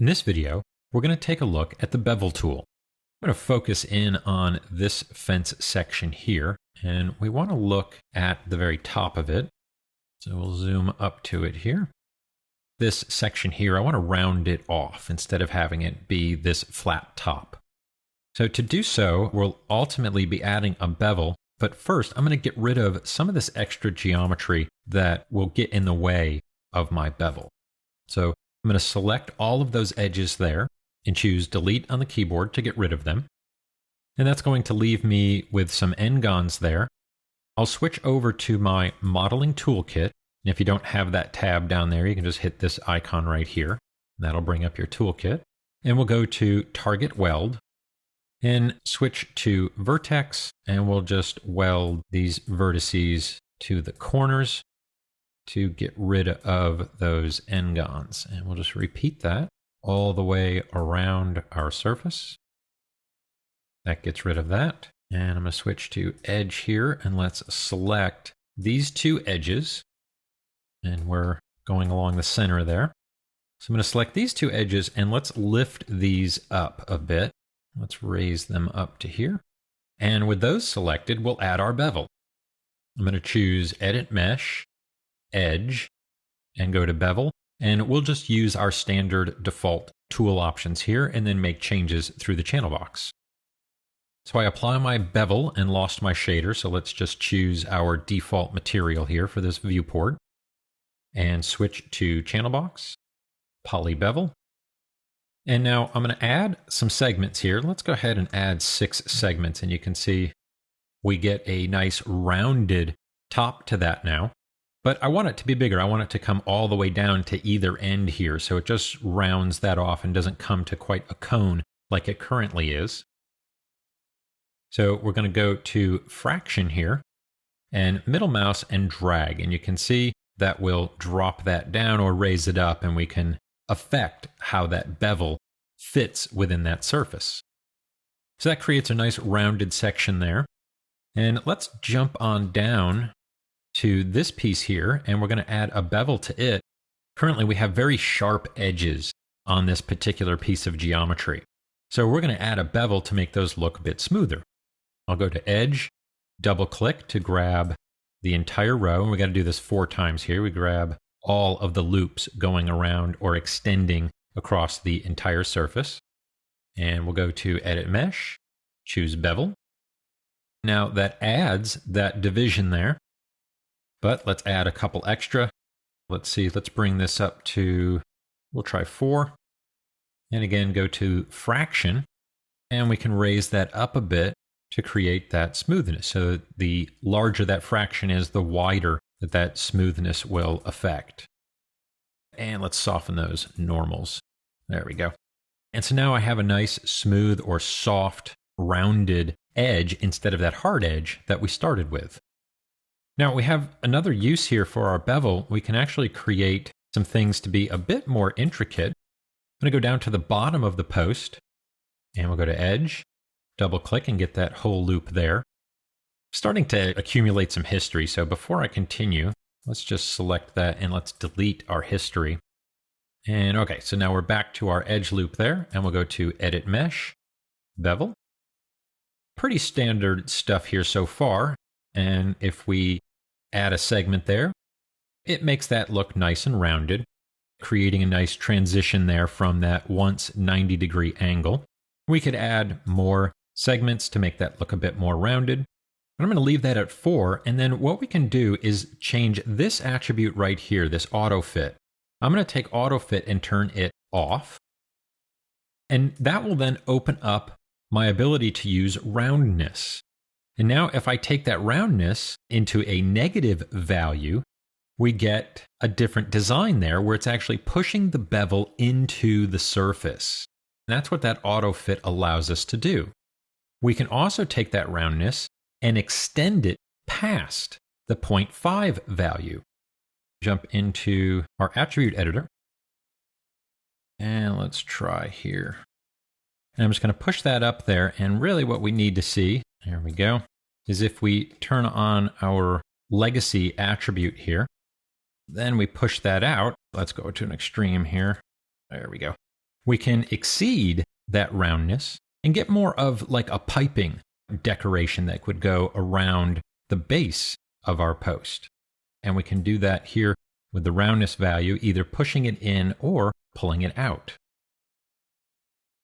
In this video, we're going to take a look at the bevel tool. I'm going to focus in on this fence section here, and we want to look at the very top of it. So we'll zoom up to it here. This section here, I want to round it off instead of having it be this flat top. So to do so, we'll ultimately be adding a bevel, but first I'm going to get rid of some of this extra geometry that will get in the way of my bevel. So I'm going to select all of those edges there and choose Delete on the keyboard to get rid of them. And that's going to leave me with some n-gons there. I'll switch over to my modeling toolkit. And if you don't have that tab down there, you can just hit this icon right here. That'll bring up your toolkit. And we'll go to Target Weld and switch to Vertex. And we'll just weld these vertices to the corners to get rid of those n-gons. And we'll just repeat that all the way around our surface. That gets rid of that. And I'm going to switch to Edge here, and let's select these two edges. And we're going along the center there. So I'm going to select these two edges, and let's lift these up a bit. Let's raise them up to here. And with those selected, we'll add our bevel. I'm going to choose Edit Mesh, Edge, and go to Bevel. And we'll just use our standard default tool options here and then make changes through the channel box. So I apply my bevel and lost my shader. So let's just choose our default material here for this viewport and switch to channel box, poly bevel. And now I'm going to add some segments here. Let's go ahead and add 6 segments, and you can see we get a nice rounded top to that now. But I want it to be bigger. I want it to come all the way down to either end here. So it just rounds that off and doesn't come to quite a cone like it currently is. So we're going to go to Fraction here and middle mouse and drag. And you can see that will drop that down or raise it up, and we can affect how that bevel fits within that surface. So that creates a nice rounded section there. And let's jump on down to this piece here, and we're going to add a bevel to it. Currently, we have very sharp edges on this particular piece of geometry. So we're going to add a bevel to make those look a bit smoother. I'll go to Edge, double click to grab the entire row, and we got to do this 4 times here. We grab all of the loops going around or extending across the entire surface. And we'll go to Edit Mesh, choose Bevel. Now that adds that division there. But let's add a couple extra. Let's see, let's bring this up to, we'll try 4. And again, go to Fraction, and we can raise that up a bit to create that smoothness. So the larger that fraction is, the wider that smoothness will affect. And let's soften those normals. There we go. And so now I have a nice smooth or soft rounded edge instead of that hard edge that we started with. Now we have another use here for our bevel. We can actually create some things to be a bit more intricate. I'm going to go down to the bottom of the post, and we'll go to Edge, double click and get that whole loop there. Starting to accumulate some history. So before I continue, let's just select that and let's delete our history. And okay, so now we're back to our edge loop there, and we'll go to Edit Mesh, Bevel. Pretty standard stuff here so far. And if we add a segment there, it makes that look nice and rounded, creating a nice transition there from that once 90-degree angle. We could add more segments to make that look a bit more rounded. But I'm going to leave that at 4. And then what we can do is change this attribute right here, this auto fit. I'm going to take auto fit and turn it off. And that will then open up my ability to use roundness. And now if I take that roundness into a negative value, we get a different design there where it's actually pushing the bevel into the surface. And that's what that auto fit allows us to do. We can also take that roundness and extend it past the 0.5 value. Jump into our attribute editor. And let's try here. And I'm just going to push that up there. And really what we need to see, there we go, is if we turn on our legacy attribute here, then we push that out. Let's go to an extreme here. There we go. we can exceed that roundness and get more of like a piping decoration that could go around the base of our post. And we can do that here with the roundness value, either pushing it in or pulling it out.